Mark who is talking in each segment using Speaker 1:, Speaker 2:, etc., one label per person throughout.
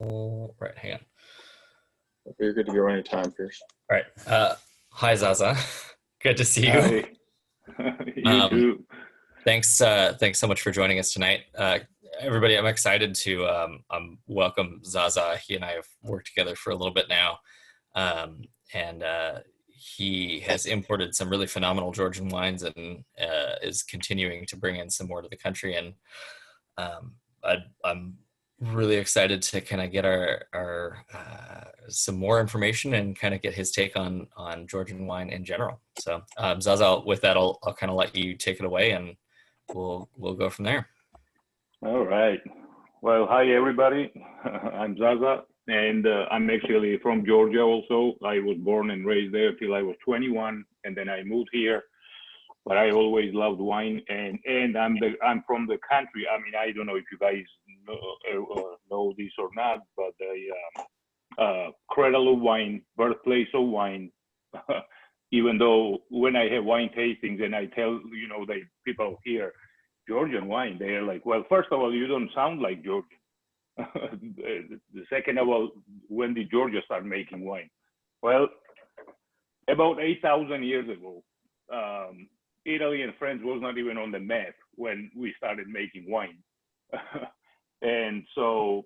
Speaker 1: Oh, right, hang on.
Speaker 2: You're good to go anytime, Pierce.
Speaker 1: All right. Hi, Zaza. Good to see you.
Speaker 3: Hi, you
Speaker 1: Um,
Speaker 3: too.
Speaker 1: thanks so much for joining us tonight. Everybody, I'm excited to welcome Zaza. He and I have worked together for a little bit now, um, and he has imported some really phenomenal Georgian wines and is continuing to bring in some more to the country. And I'm really excited to kind of get our some more information and kind of get his take on Georgian wine in general. So Zaza, with that, I'll kind of let you take it away, and we'll go from there.
Speaker 3: All right. Well, hi everybody. I'm Zaza, and I'm actually from Georgia. Also, I was born and raised there till I was 21, and then I moved here. But I always loved wine, and I'm from the country. I mean, I don't know if you guys know this or not, but the cradle of wine, birthplace of wine. Even though when I have wine tastings and I tell the people here Georgian wine, they're like, well, first of all, you don't sound like Georgian. The second of all, when did Georgia start making wine? Well, about 8,000 years ago. Italy and France was not even on the map when we started making wine. And so,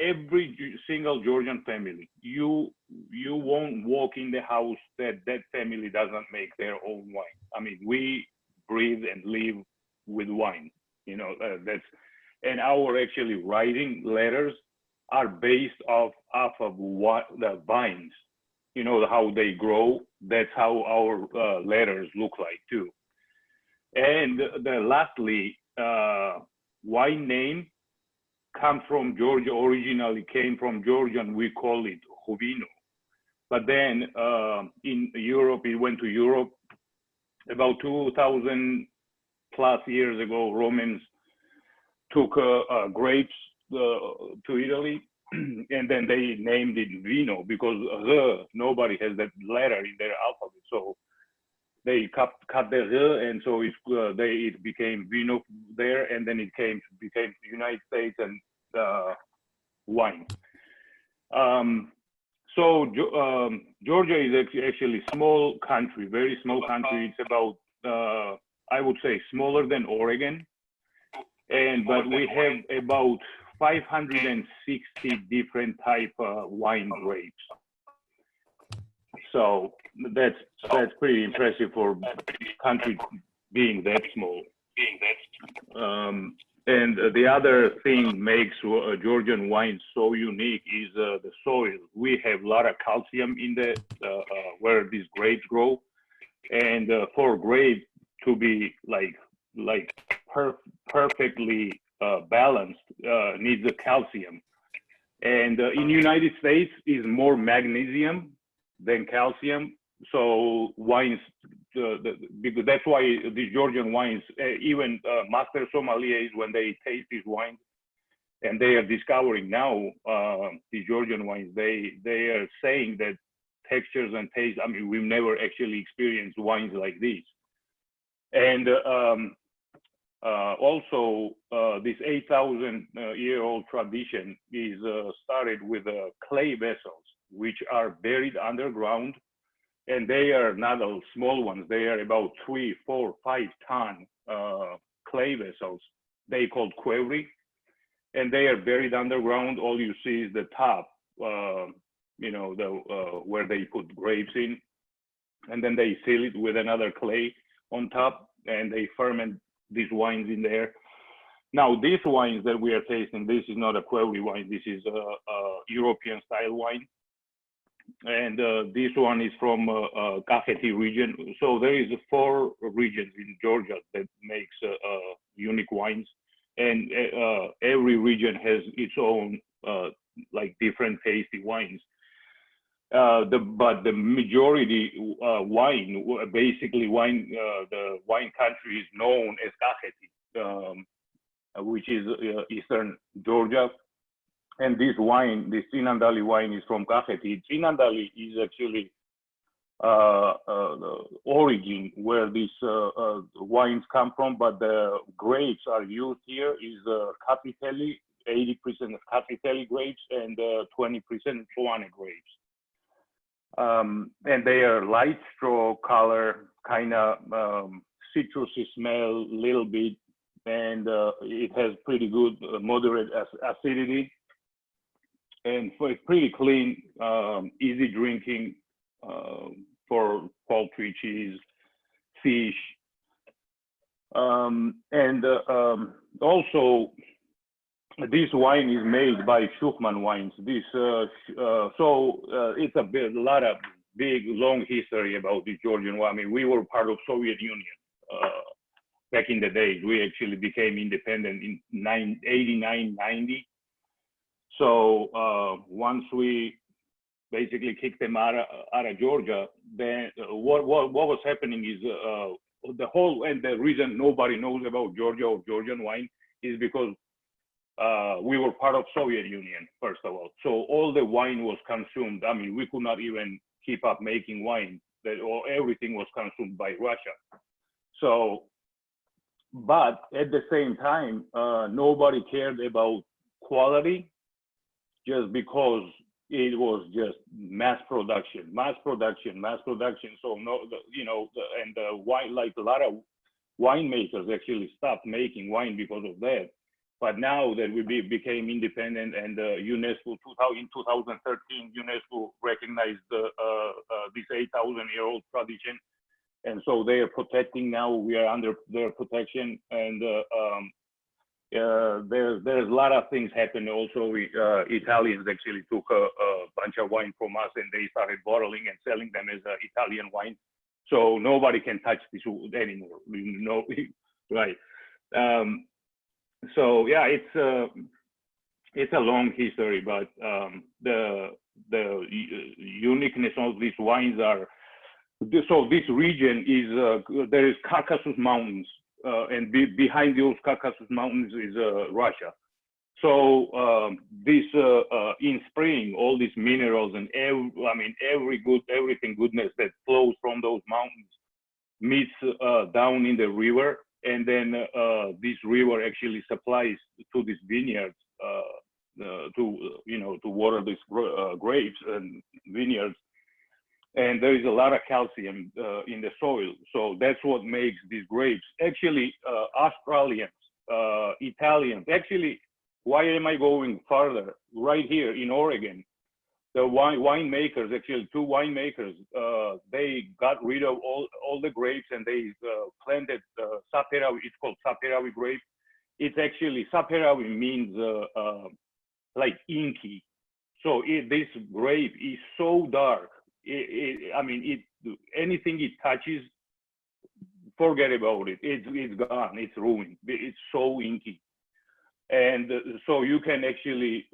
Speaker 3: every single Georgian family, you won't walk in the house that family doesn't make their own wine. I mean, we breathe and live with wine. And our actually writing letters are based off of what the vines, how they grow. That's how our letters look like too. And lastly, wine name comes from Georgia, originally came from Georgian, we call it Hovino. But then in Europe, it went to Europe about 2,000 plus years ago. Romans took grapes to Italy, and then they named it Vino because nobody has that letter in their alphabet. So they cut the and so it became Vino there, and then it became the United States and wine. Georgia is actually small country, very small country. It's about I would say smaller than Oregon, but we have about 560 different type of wine grapes. So that's pretty impressive for country being that small. And the other thing makes Georgian wine so unique is the soil. We have a lot of calcium in the where these grapes grow, and for grapes to be perfectly balanced needs the calcium. And in United States is more magnesium than calcium. So wines, because that's why these Georgian wines, even master sommeliers, when they taste these wines, and they are discovering now these Georgian wines, they are saying that textures and taste. I mean, we've never actually experienced wines like this. And also, this 8,000-year-old tradition is started with clay vessels, which are buried underground, and they are not all small ones. They are about 3, 4, 5 ton clay vessels. They called quevri, and they are buried underground. All you see is the top, where they put grapes in, and then they seal it with another clay on top, and they ferment these wines in there. Now, these wines that we are tasting, this is not a quevri wine. This is a European style wine. And this one is from Kakheti region. So there is 4 regions in Georgia that makes unique wines. And every region has its own different tasty wines. But the majority wine, basically wine, the wine country is known as Kakheti, which is eastern Georgia. And this wine, this Tsinindali wine, is from Curated. Tsinindali is actually the origin where these wines come from, but the grapes are used here is Capitelli 80% Tsinindali grapes and 20% Tsinindali grapes. And they are light straw color, kind of citrusy smell, little bit, and it has pretty good moderate acidity, and it's pretty clean, easy drinking for poultry, cheese, fish, and also this wine is made by Schuchman Wines. This it's a lot of big long history about the Georgian wine. I mean, we were part of Soviet Union back in the days. We actually became independent in 89, 90. So once we basically kicked them out of Georgia, then what was happening is the whole, and the reason nobody knows about Georgia or Georgian wine is because we were part of Soviet Union, first of all. So all the wine was consumed. I mean, we could not even keep up making wine. Everything was consumed by Russia. So, but at the same time, nobody cared about quality just because it was just mass production. So no, and the wine, like a lot of winemakers actually stopped making wine because of that. But now that we became independent, and UNESCO in 2013, UNESCO recognized this 8,000-year-old tradition, and so they are protecting now. We are under their protection, and there's a lot of things happening. Also, Italians actually took a bunch of wine from us, and they started bottling and selling them as Italian wine. So nobody can touch this anymore. Right? So yeah, it's a long history, but the uniqueness of these wines are, so this region is there is Caucasus Mountains, and behind those Caucasus Mountains is Russia. So this in spring, all these minerals and everything goodness that flows from those mountains meets down in the river. And then this river actually supplies to these vineyards to water these grapes and vineyards. And there is a lot of calcium in the soil. So that's what makes these grapes. Actually, Australians, Italians, actually, why am I going further? Right here in Oregon, the winemakers, actually 2 winemakers, they got rid of all the grapes, and they planted Saperavi. It's called Saperavi grape. It's actually, Saperavi means like inky. So this grape is so dark. Anything it touches, forget about it. It's gone. It's ruined. It's so inky. And so you can actually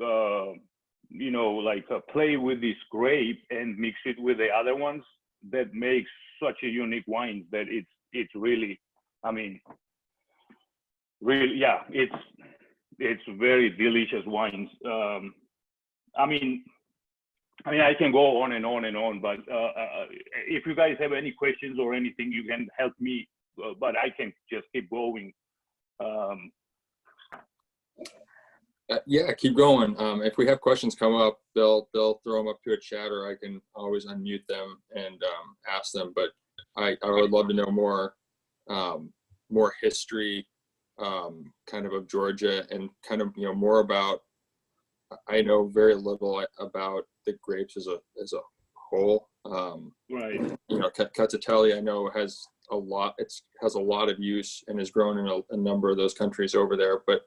Speaker 3: play with this grape and mix it with the other ones. That makes such a unique wine that it's really, really, yeah, it's very delicious wines. I can go on and on and on, but if you guys have any questions or anything, you can help me, but I can just keep going.
Speaker 2: Yeah, keep going. If we have questions come up, they'll throw them up to a chat, or I can always unmute them and ask them. But I would love to know more history, kind of Georgia, and kind of more about. I know very little about the grapes as a whole.
Speaker 3: Right.
Speaker 2: Tsinindali I know has a lot. It has a lot of use and is grown in a number of those countries over there. But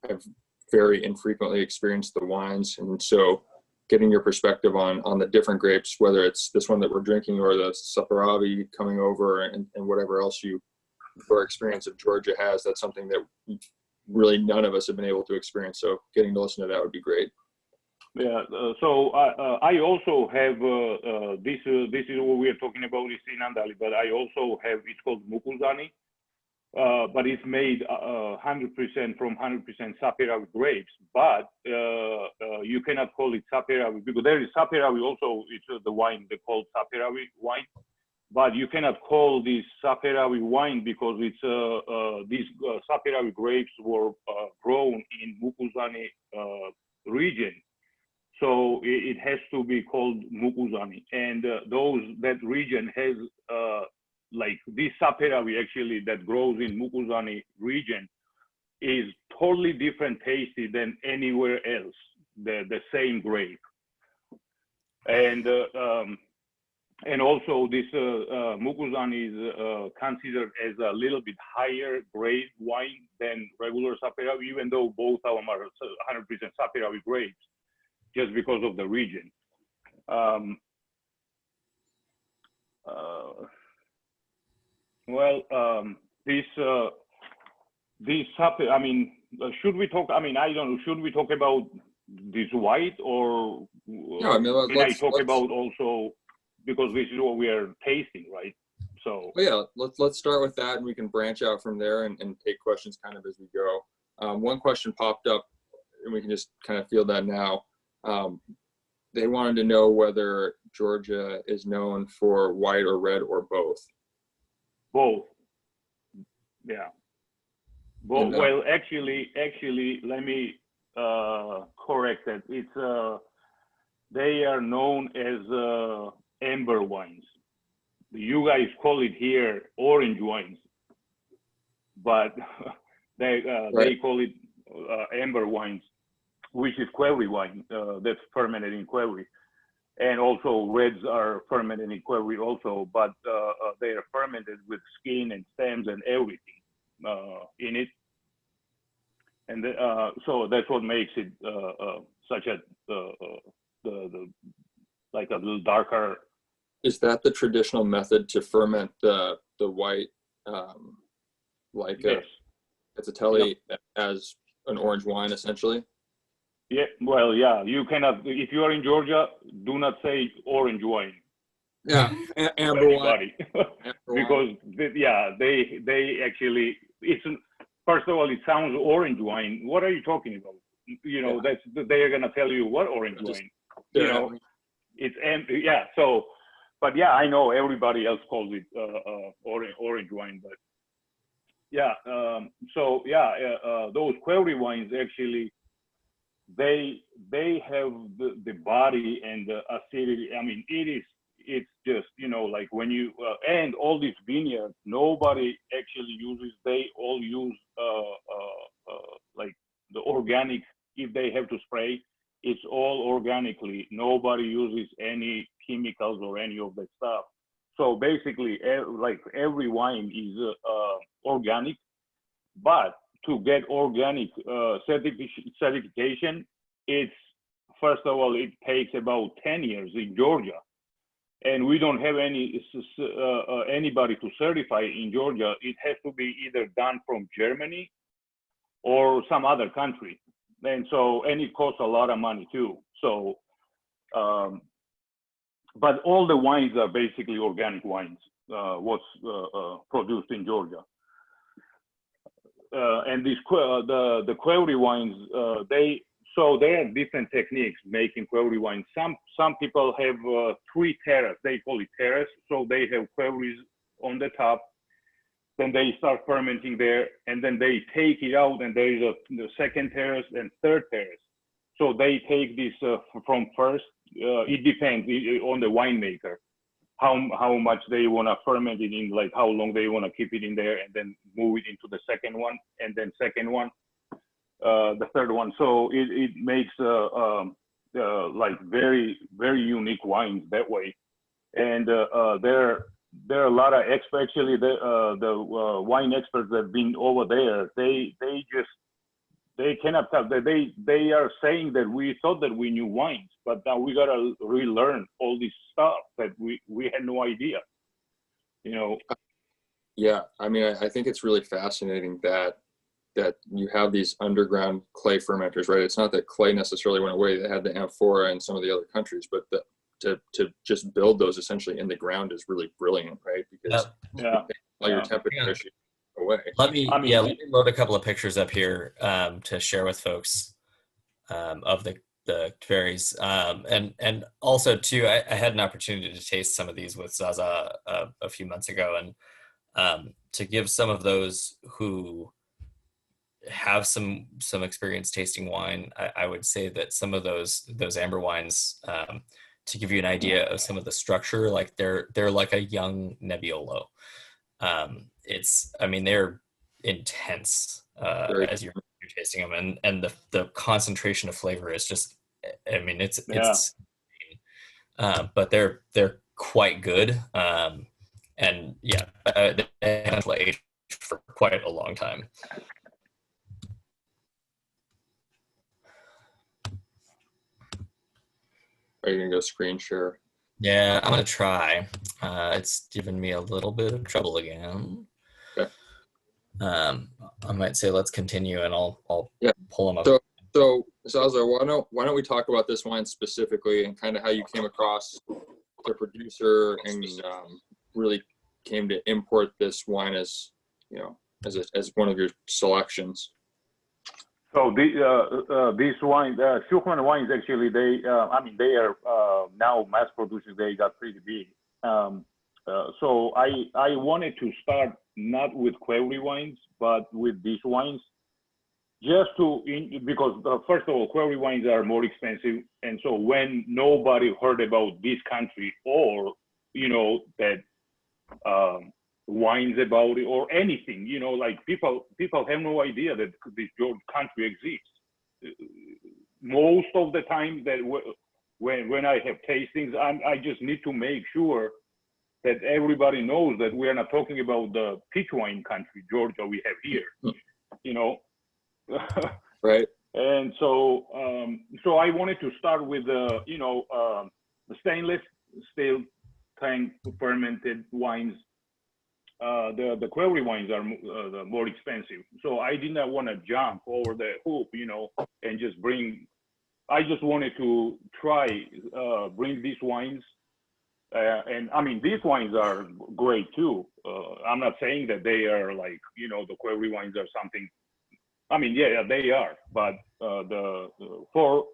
Speaker 2: I've very infrequently experienced the wines, and so getting your perspective on the different grapes, whether it's this one that we're drinking or the Saperavi coming over, and whatever else your experience of Georgia has, that's something that really none of us have been able to experience. So getting to listen to that would be great.
Speaker 3: Yeah. So I also have this is what we are talking about is Tsinindali, but I also have, it's called Mukuzani. But it's made 100% from 100% Saperavi grapes, but you cannot call it Saperavi because there is Saperavi also. It's the wine they call Saperavi wine, but you cannot call this Saperawi wine because it's these Saperawi grapes were grown in Mukuzani region. So it has to be called Mukuzani, and that region has like this Saperawi actually that grows in Mukuzani region is totally different tasty than anywhere else. The same grape, and also this Mukuzani is considered as a little bit higher grade wine than regular Saperawi, even though both of them are 100% Saperawi grapes, just because of the region. This I mean, should we talk? I mean, I don't know. Should we talk about this white, or
Speaker 2: No, I mean,
Speaker 3: can I talk about also, because this is what we are tasting, right? So
Speaker 2: yeah, let's start with that, and we can branch out from there and take questions kind of as we go. One question popped up, and we can just kind of field that now. They wanted to know whether Georgia is known for white or red or both.
Speaker 3: Both. Yeah. Both.
Speaker 2: And,
Speaker 3: well, actually, let me correct that. It's they are known as amber wines. You guys call it here orange wines, but they call it amber wines, which is Query wine that's fermented in Query. And also reds are fermented in Query also, but they are fermented with skin and stems and everything in it. And so that's what makes it such a like a little darker.
Speaker 2: Is that the traditional method to ferment the white, like
Speaker 3: Yes.
Speaker 2: a Tsinindali as an orange wine, essentially?
Speaker 3: Yeah, well, yeah, you cannot, if you are in Georgia, do not say orange wine.
Speaker 2: Yeah, amber wine.
Speaker 3: Because they actually, it's, first of all, it sounds orange wine. What are you talking about? You know, they are going to tell you what orange wine. You know, it's, yeah, so, but yeah, I know everybody else calls it orange wine, but yeah, so yeah, those Query wines actually, they have the body and the acidity. I mean, it's just, you know, like when you and all these vineyards, nobody actually uses. They all use like the organic. If they have to spray, it's all organically. Nobody uses any chemicals or any of that stuff. So basically, like every wine is organic, but to get organic certification, it's, first of all, it takes about 10 years in Georgia, and we don't have anybody to certify in Georgia. It has to be either done from Germany or some other country, and it costs a lot of money too. So, but all the wines are basically organic wines. What's produced in Georgia. And these the Query wines, they have different techniques making Query wines. Some people have 3 terrace. They call it terrace. So they have Queries on the top, then they start fermenting there, and then they take it out, and there is the second terrace and third terrace. So they take this from first. It depends on the winemaker. How much they want to ferment it in, like how long they want to keep it in there, and then move it into the second one, and then second one, the third one. So it makes like very, very unique wines that way. And there are a lot of experts, actually, the wine experts that have been over there. They cannot tell. They are saying that we thought that we knew wines, but now we gotta relearn all this stuff that we had no idea. You know.
Speaker 2: Yeah, I mean, I think it's really fascinating that you have these underground clay fermenters, right? It's not that clay necessarily went away; they had the amphora in some of the other countries, but to just build those essentially in the ground is really brilliant, right? Because all your temperature issues go away.
Speaker 1: Let me load a couple of pictures up here to share with folks of the the varies. And also too, I had an opportunity to taste some of these with Zaza a few months ago, and to give some of those who have some experience tasting wine, I would say that some of those amber wines, to give you an idea of some of the structure, like they're like a young Nebbiolo. I mean, they're intense
Speaker 2: Very,
Speaker 1: as you're tasting them, and the concentration of flavor is just, I mean,
Speaker 3: Yeah.
Speaker 1: but they're quite good, and yeah, they have aged for quite a long time.
Speaker 2: are you gonna go screen share?
Speaker 1: Yeah, I'm gonna try. It's given me a little bit of trouble again.
Speaker 2: Okay.
Speaker 1: I might say let's continue, and I'll
Speaker 2: Yeah.
Speaker 1: pull them up.
Speaker 2: So Zaza, why don't we talk about this wine specifically and kind of how you came across the producer and really came to import this wine as, you know, as one of your selections.
Speaker 3: So this wine, Schuchmann wines, actually, they are now mass producers. They got pretty big. So I wanted to start not with Query wines, but with these wines, just because first of all, Query wines are more expensive, and so when nobody heard about this country, or that wines about it or anything, like people have no idea that this country exists. Most of the time that when I have tastings, I just need to make sure that everybody knows that we are not talking about the peach wine country, Georgia, we have here,
Speaker 2: Right.
Speaker 3: And so I wanted to start with the stainless steel tank fermented wines. The Query wines are the more expensive. So I did not want to jump over the hoop, and just bring. I just wanted to try bring these wines, and I mean these wines are great too. I'm not saying that they are like the Query wines are something. I mean, yeah, they are, but for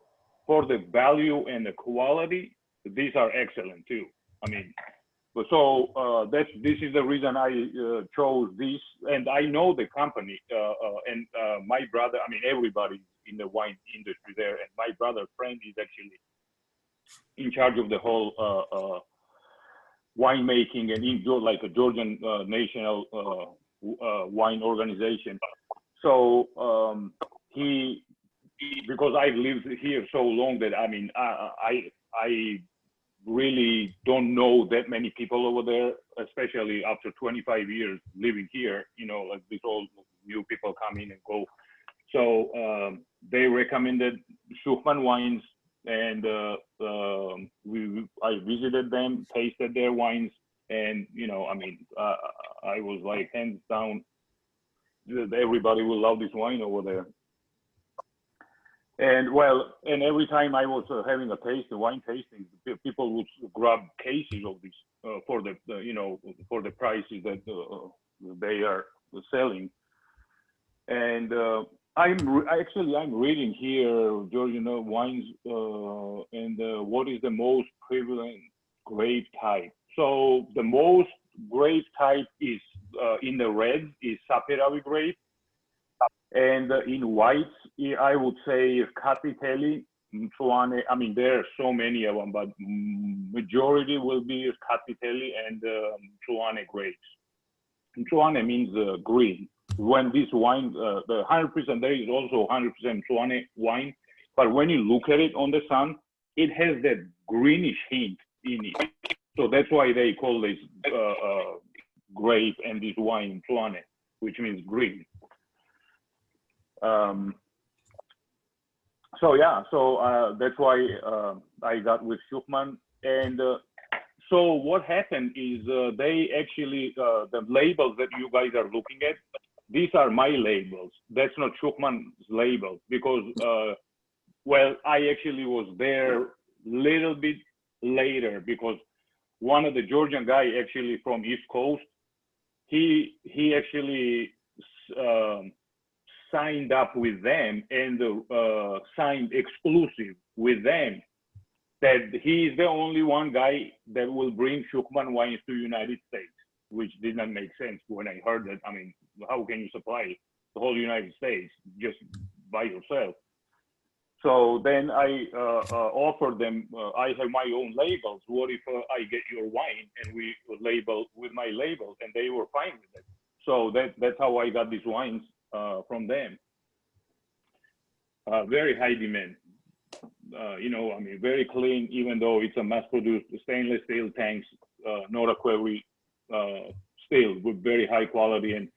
Speaker 3: the value and the quality, these are excellent too. I mean. So this is the reason I chose this, and I know the company and my brother. I mean, everybody in the wine industry there, and my brother friend is actually in charge of the whole winemaking and like a Georgian national wine organization. So because I've lived here so long that I mean I really don't know that many people over there, especially after 25 years living here, like these all new people come in and go. So they recommended Schuchmann wines, and I visited them, tasted their wines, and I mean, I was like hands down, everybody will love this wine over there. And every time I was having a wine tasting, people would grab cases of this for the for the prices that they are selling. And I'm reading here Georgian wines and what is the most prevalent grape type. So the most grape type is in the red is Saperavi grape. And in whites, I would say Capitelli, Mtuane. I mean, there are so many of them, but majority will be Capitelli and Mtuane grapes. Mtuane means green. When this wine, the 100%, there is also 100% Mtuane wine, but when you look at it on the sun, it has that greenish hint in it. So that's why they call this grape and this wine Mtuane, which means green. So that's why I got with Schuchmann. And so what happened is they actually, the labels that you guys are looking at, these are my labels. That's not Schuchmann's label because, I actually was there a little bit later because one of the Georgian guy actually from East Coast, he actually signed up with them and signed exclusive with them that he is the only one guy that will bring Shukman wines to United States, which did not make sense when I heard that. I mean, how can you supply the whole United States just by yourself? So then I offered them, I have my own labels. What if I get your wine and we label with my labels? And they were fine with it. So that's how I got these wines from them. Very high demand. You know, I mean, very clean, even though it's a mass-produced stainless steel tanks, not a quarry steel with very high quality. And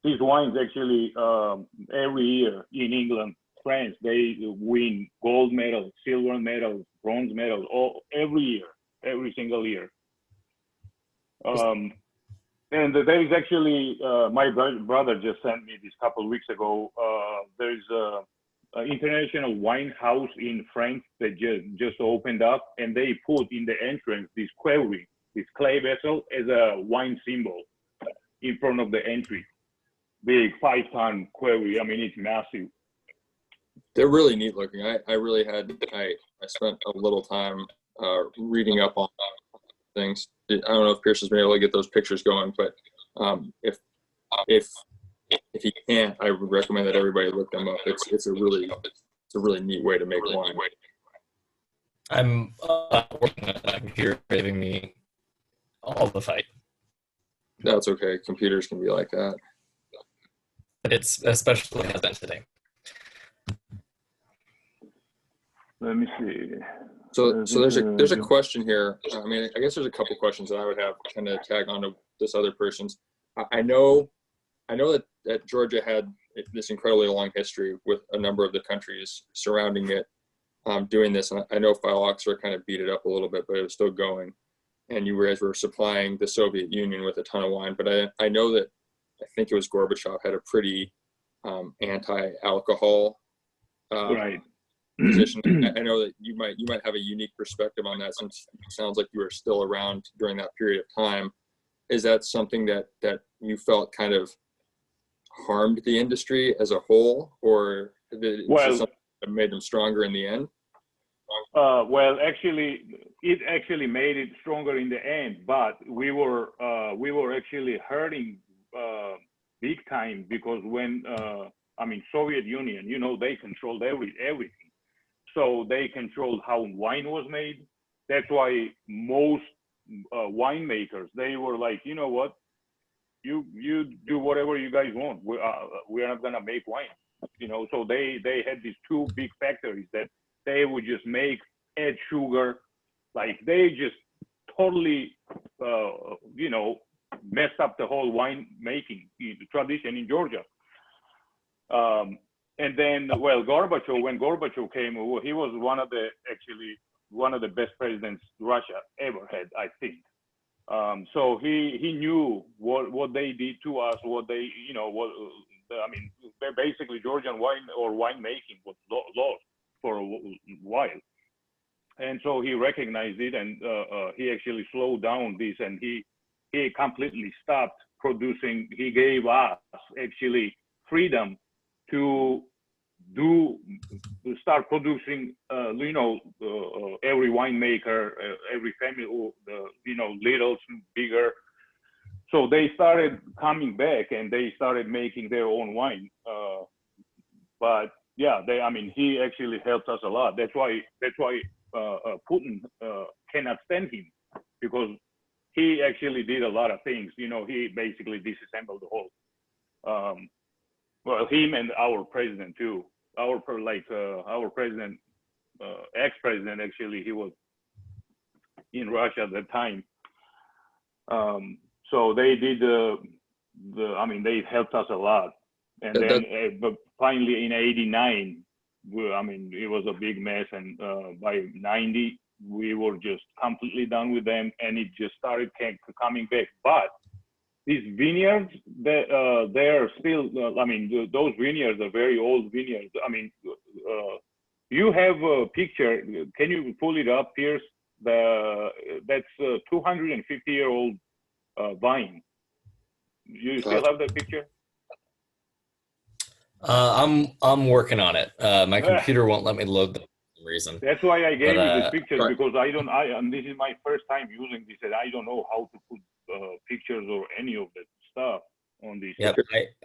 Speaker 3: these wines actually, every year in England, France, they win gold medals, silver medals, bronze medals, every year, every single year. And there is actually, my brother just sent me this couple of weeks ago. There's an international wine house in France that just opened up, and they put in the entrance this quarry, this clay vessel, as a wine symbol in front of the entry. Big 5-ton quarry. I mean, it's massive.
Speaker 2: They're really neat looking. I spent a little time reading up on things. I don't know if Pierce has been able to get those pictures going, but if he can't, I would recommend that everybody look them up. It's a really neat way to make wine.
Speaker 1: I'm working on my computer giving me all the fight.
Speaker 2: That's okay. Computers can be like that.
Speaker 1: But it's especially has been today.
Speaker 3: Let me see.
Speaker 2: So there's a question here. I mean, I guess there's a couple questions that I would have kind of tag on to this other person's. I know that Georgia had this incredibly long history with a number of the countries surrounding it doing this. And I know Phylloxera kind of beat it up a little bit, but it was still going. And you guys were supplying the Soviet Union with a ton of wine. But I know that I think it was Gorbachev had a pretty anti-alcohol
Speaker 3: Right.
Speaker 2: position. I know that you might have a unique perspective on that, since it sounds like you were still around during that period of time. Is that something that you felt kind of harmed the industry as a whole, or did it something that made them stronger in the end?
Speaker 3: Well, actually, it actually made it stronger in the end, but we were actually hurting big time, because when I mean, Soviet Union, you know, they controlled everything. So they controlled how wine was made. That's why most winemakers, they were like, you know what, you do whatever you guys want. We're not gonna make wine, you know. So they had these two big factories that they would just add sugar, like they just totally, you know, messed up the whole wine making tradition in Georgia. And then, well, Gorbachev, when Gorbachev came over, he was one of the best presidents Russia ever had, I think. So he knew what they did to us, what they, you know, I mean, basically Georgian wine or winemaking was lost for a while. And so he recognized it, and he actually slowed down this, and he completely stopped producing. He gave us actually freedom to start producing, you know, every winemaker, every family, you know, little, bigger. So they started coming back, and they started making their own wine. But yeah, I mean, he actually helped us a lot. That's why Putin cannot stand him, because he actually did a lot of things. You know, he basically disassembled the whole. Well, him and our president too. Our president, ex-president, actually, he was in Russia at the time. So they did I mean, they helped us a lot. And then, but finally in '89, I mean, it was a big mess. And by '90, we were just completely done with them, and it just started coming back. But these vineyards, they're still, I mean, those vineyards are very old vineyards. I mean, you have a picture. Can you pull it up, Pierce? That's a 250-year-old vine. You still have that picture?
Speaker 1: I'm working on it. My computer won't let me load them for some reason.
Speaker 3: That's why I
Speaker 1: But
Speaker 3: gave you the pictures,
Speaker 2: Right.
Speaker 3: because and this is my first time using this, and I don't know how to put pictures or any of that stuff on this.
Speaker 1: yep,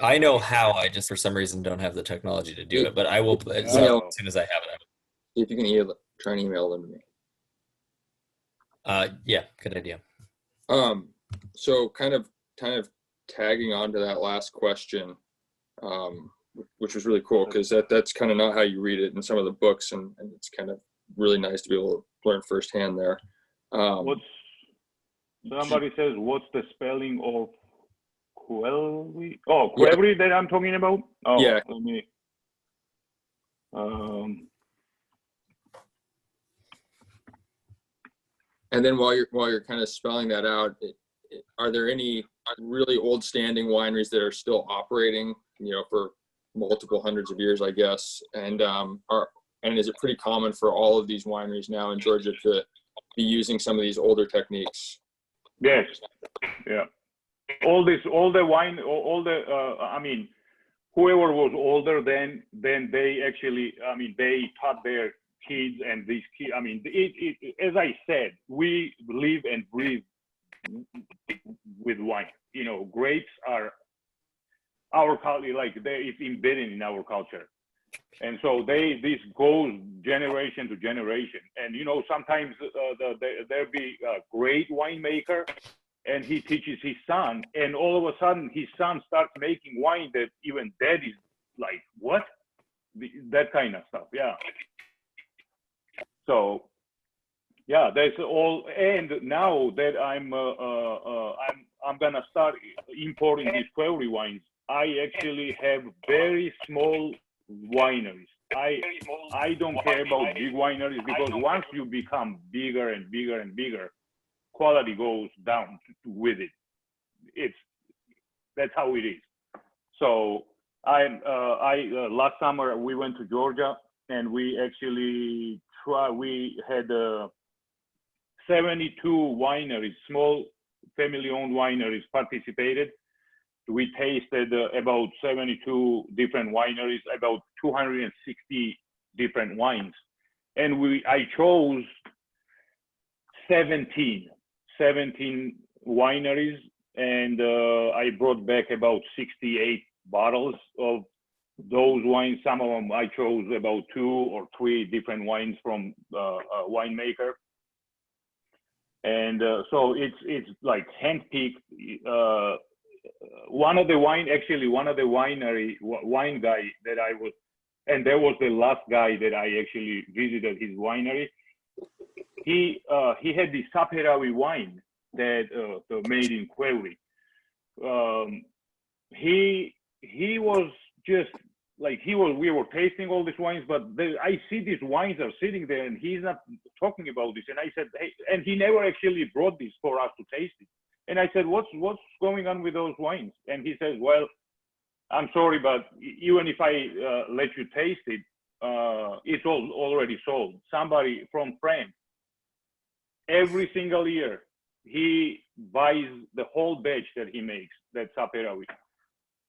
Speaker 1: I know how. I just for some reason don't have the technology to do
Speaker 2: E-
Speaker 1: it. But I will. So as
Speaker 2: Email,
Speaker 3: Oh,
Speaker 1: soon as I have it,
Speaker 2: if you can email, try and email them to me.
Speaker 1: yeah, good idea.
Speaker 2: So kind of tagging on to that last question, which was really cool because that's kind of not how you read it in some of the books, and it's kind of really nice to be able to learn firsthand there.
Speaker 3: Somebody says, what's the spelling of Quelri? Oh,
Speaker 2: Yeah.
Speaker 3: Quelri that I'm talking about? Oh,
Speaker 2: Yeah.
Speaker 3: let me.
Speaker 2: And then while you're kind of spelling that out, are there any really old standing wineries that are still operating, for multiple hundreds of years, I guess? And is it pretty common for all of these wineries now in Georgia to be using some of these older techniques?
Speaker 3: Yes. Yeah. All the wine, I mean, whoever was older then they actually, I mean, they taught their kids, and these kids, I mean, as I said, we live and breathe with wine. Grapes are our culture, like it's embedded in our culture. And so this goes generation to generation. And, sometimes there'll be a great winemaker, and he teaches his son, and all of a sudden his son starts making wine that even dad is like, what? That kind of stuff. Yeah. So, yeah, that's all. And now that I'm gonna start importing these Quelri wines, I actually have very small wineries. I don't care about big wineries, because once you become bigger and bigger and bigger, quality goes down with it. That's how it is. So last summer we went to Georgia, and we actually we had 72 wineries, small family-owned wineries participated. We tasted about 72 different wineries, about 260 different wines. And I chose 17 wineries, and I brought back about 68 bottles of those wines. Some of them I chose about 2 or 3 different wines from a winemaker. And so it's like handpicked. One of the wine guy that I was, and that was the last guy that I actually visited his winery. He had this Saperawi wine that made in Quelri. He was just like, we were tasting all these wines, but I see these wines are sitting there, and he's not talking about this. And I said, hey, and he never actually brought this for us to taste it. And I said, what's going on with those wines? And he says, well, I'm sorry, but even if I let you taste it, it's already sold. Somebody from France, every single year, he buys the whole batch that he makes, that Saperawi.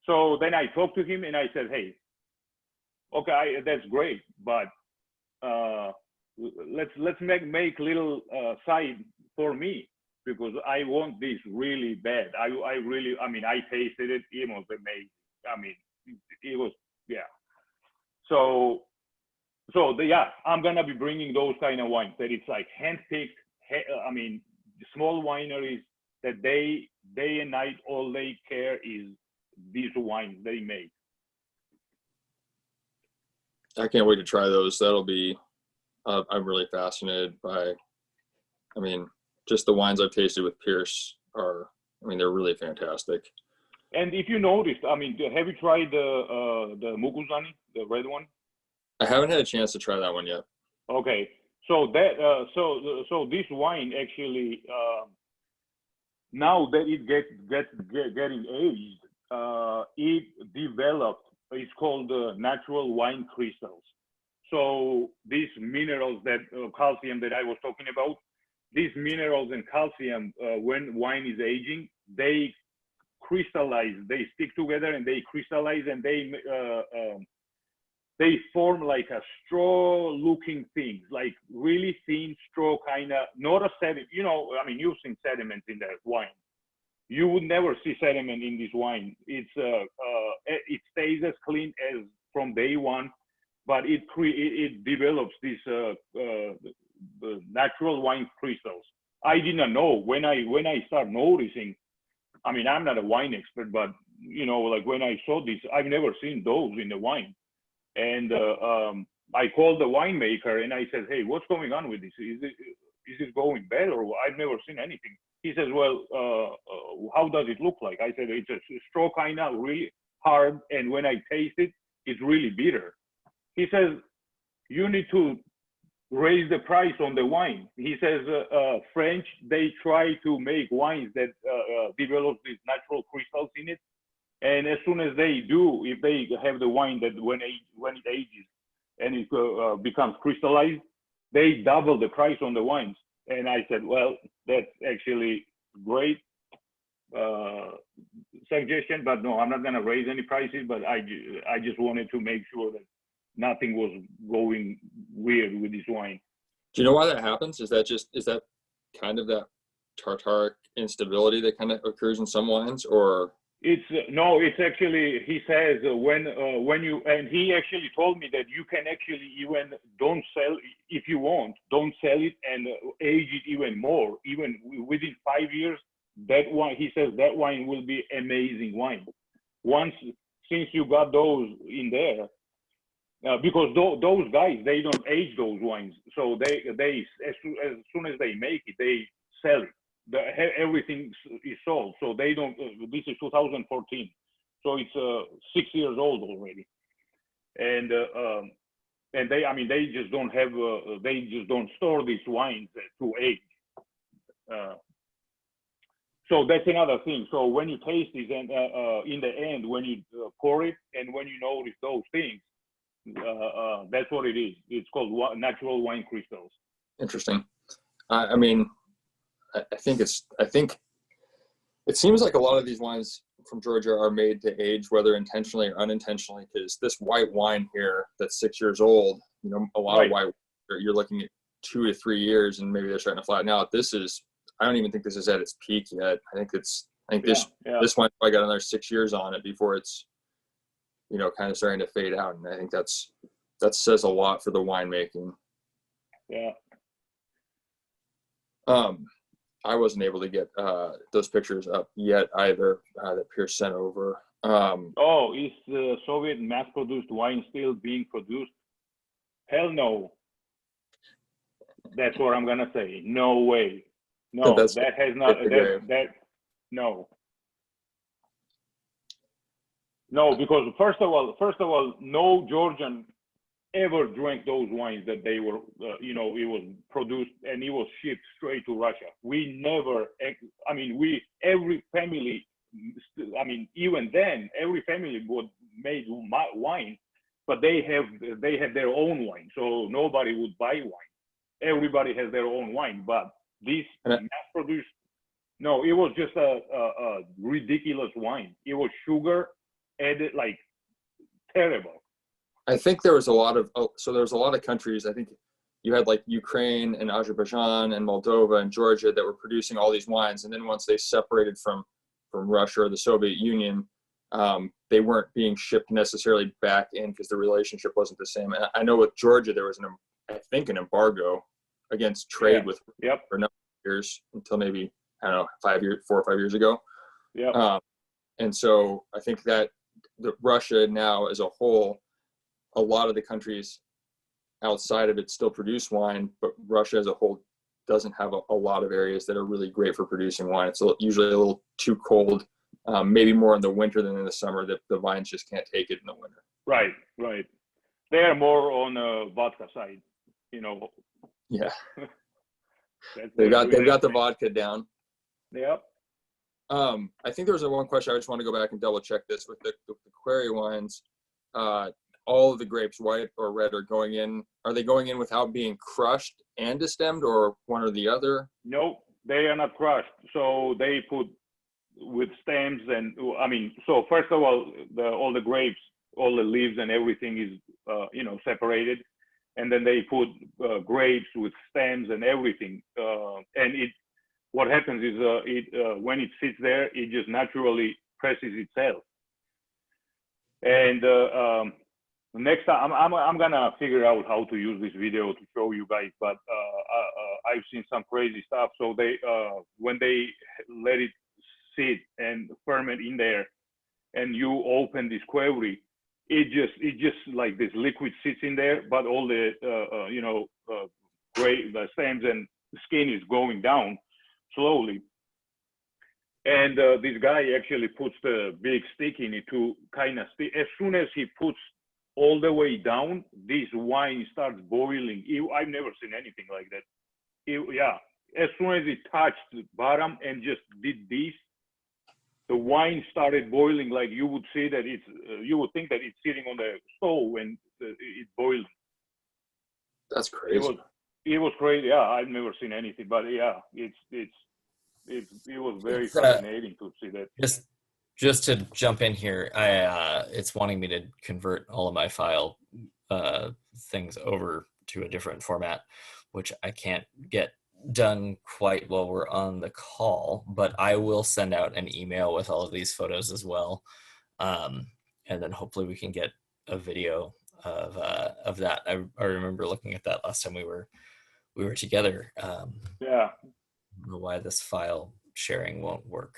Speaker 3: So then I talked to him, and I said, hey, okay, that's great, but let's make little side for me, because I want this really bad. I mean, I tasted it. It was amazing. I mean, it was, yeah. So yeah, I'm gonna be bringing those kind of wines that it's like handpicked. I mean, small wineries that day and night, all they care is these wines they make.
Speaker 2: I can't wait to try those. That'll be, I'm really fascinated by, I mean, just the wines I've tasted with Pierce they're really fantastic.
Speaker 3: And if you noticed, I mean, have you tried the Muguzani, the red one?
Speaker 2: I haven't had a chance to try that one yet.
Speaker 3: Okay, so that so this wine actually, now that it getting aged, it developed. It's called natural wine crystals. So these minerals, that calcium that I was talking about, these minerals and calcium, when wine is aging, they crystallize. They stick together and they crystallize, and they form like a straw-looking thing, like really thin straw, kind of, not a sediment. You know, I mean, you've seen sediment in the wine. You would never see sediment in this wine. It stays as clean as from day one, but it develops these natural wine crystals. I did not know when I start noticing. I mean, I'm not a wine expert, but you know, like when I saw this, I've never seen those in the wine. And I called the winemaker and I said, "Hey, what's going on with this? Is it going bad, or I've never seen anything?" He says, "Well, how does it look like?" I said, "It's a straw, kind of really hard, and when I taste it, it's really bitter." He says, "You need to raise the price on the wine." He says, French, they try to make wines that develop these natural crystals in it. And as soon as they do, if they have the wine that when it ages and it becomes crystallized, they double the price on the wines. And I said, well, that's actually great suggestion, but no, I'm not going to raise any prices. But I just wanted to make sure that nothing was going weird with this wine.
Speaker 2: Do you know why that happens? Is that kind of that tartaric instability that kind of occurs in some wines, or?
Speaker 3: It's no, it's actually, he says when you, and he actually told me that you can actually even don't sell, if you want, don't sell it and age it even more, even within 5 years, that wine, he says that wine will be amazing wine. Since you got those in there, because those guys, they don't age those wines. So they as soon as they make it, they sell it. Everything is sold, so they don't. This is 2014, so it's 6 years old already, and they, I mean, they just don't have, they just don't store these wines to age. So that's another thing. So when you taste this, and in the end, when you pour it, and when you notice those things, that's what it is. It's called natural wine crystals.
Speaker 2: Interesting. I mean, I think it seems like a lot of these wines from Georgia are made to age, whether intentionally or unintentionally, because this white wine here that's 6 years old, you know, a lot of white, you're looking at 2 to 3 years and maybe they're starting to flatten out. This is, I don't even think this is at its peak yet. I think this wine probably got another 6 years on it before it's, you know, kind of starting to fade out. And I think that says a lot for the winemaking.
Speaker 3: Yeah.
Speaker 2: I wasn't able to get those pictures up yet either that Pierce sent over.
Speaker 3: Is the Soviet mass-produced wine still being produced? Hell no. That's what I'm gonna say. No way. No, that has not. No. No, because first of all, no Georgian ever drank those wines that they were, you know, it was produced and it was shipped straight to Russia. We never, I mean, every family, I mean, even then, every family would made wine, but they have their own wine, so nobody would buy wine. Everybody has their own wine, but this mass-produced, no, it was just a ridiculous wine. It was sugar added, like terrible.
Speaker 2: I think there was a lot of countries. I think you had like Ukraine and Azerbaijan and Moldova and Georgia that were producing all these wines. And then once they separated from Russia or the Soviet Union, they weren't being shipped necessarily back in because the relationship wasn't the same. And I know with Georgia, there was an embargo against trade with for a number of years until maybe, I don't know, 4 or 5 years ago.
Speaker 3: Yeah.
Speaker 2: And so I think that Russia now as a whole, a lot of the countries outside of it still produce wine, but Russia as a whole doesn't have a lot of areas that are really great for producing wine. It's usually a little too cold, maybe more in the winter than in the summer, that the vines just can't take it in the winter.
Speaker 3: Right. They are more on the vodka side, you know.
Speaker 2: Yeah. they've got the vodka down.
Speaker 3: Yep.
Speaker 2: I think there was one question. I just want to go back and double check this with the Query wines. All of the grapes, white or red, are they going in without being crushed and destemmed, or one or the other?
Speaker 3: Nope, they are not crushed. So they put with stems, and I mean, so first of all, all the grapes, all the leaves and everything is separated, and then they put grapes with stems and everything, and what happens is when it sits there, it just naturally presses itself. And next time I'm gonna figure out how to use this video to show you guys, but I've seen some crazy stuff. So they when they let it sit and ferment in there, and you open this query, it just like this liquid sits in there, but all the the stems and skin is going down slowly. And this guy actually puts the big stick in it to kind of stick. As soon as he puts all the way down, this wine starts boiling. I've never seen anything like that. As soon as it touched the bottom and just did this, the wine started boiling. Like you would see that you would think that it's sitting on the stove and it's boiling.
Speaker 2: That's crazy.
Speaker 3: It was crazy. Yeah, I've never seen anything, but yeah, it was very fascinating to see that.
Speaker 1: Just to jump in here, it's wanting me to convert all of my file things over to a different format, which I can't get done quite while we're on the call, but I will send out an email with all of these photos as well, and then hopefully we can get a video of that. I remember looking at that last time we were together.
Speaker 3: Yeah.
Speaker 1: I don't know why this file sharing won't work.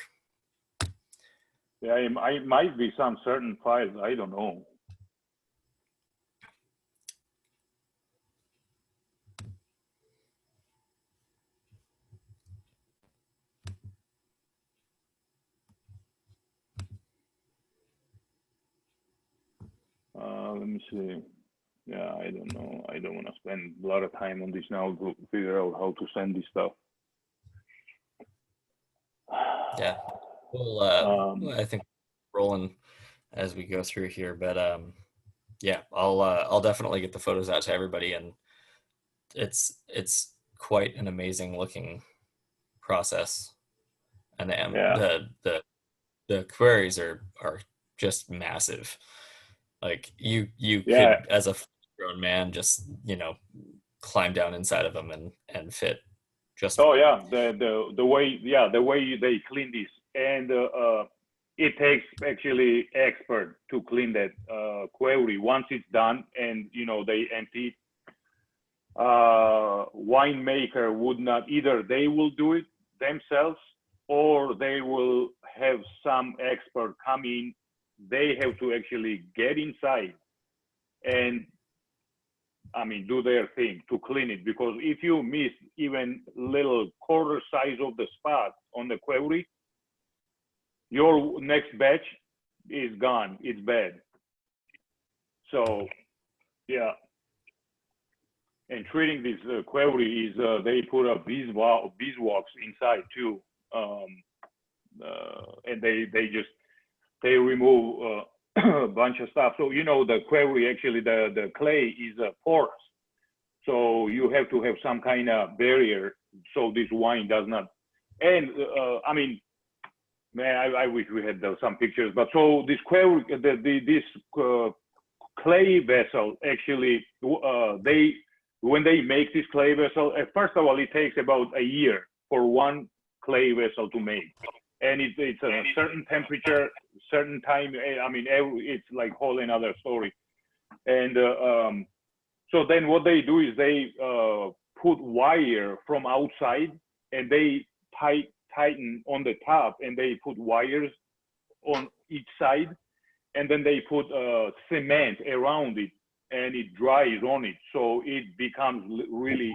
Speaker 3: Yeah, it might be some certain files. I don't know. Let me see. Yeah, I don't know. I don't want to spend a lot of time on this now to figure out how to send this stuff.
Speaker 1: Yeah. Well, I think rolling as we go through here, but yeah, I'll definitely get the photos out to everybody, and it's quite an amazing looking process, and the queries are just massive. Like you could, as a grown man, just climb down inside of them and fit. Just
Speaker 3: the way they clean this, and it takes actually expert to clean that query. Once it's done and they empty it, winemaker would not, either they will do it themselves or they will have some expert come in. They have to actually get inside and do their thing to clean it, because if you miss even little quarter size of the spot on the query, your next batch is gone. It's bad. So yeah, and treating this query is they put a beeswax inside too, and they remove a bunch of stuff. So the query, actually the clay is porous, so you have to have some kind of barrier so this wine does not. And man, I wish we had some pictures. But so this query, this clay vessel, actually, when they make this clay vessel, first of all, it takes about a year for one clay vessel to make, and it's a certain temperature, certain time. It's like whole another story. And so then what they do is they put wire from outside, and they tighten on the top, and they put wires on each side, and then they put cement around it, and it dries on it, so it becomes really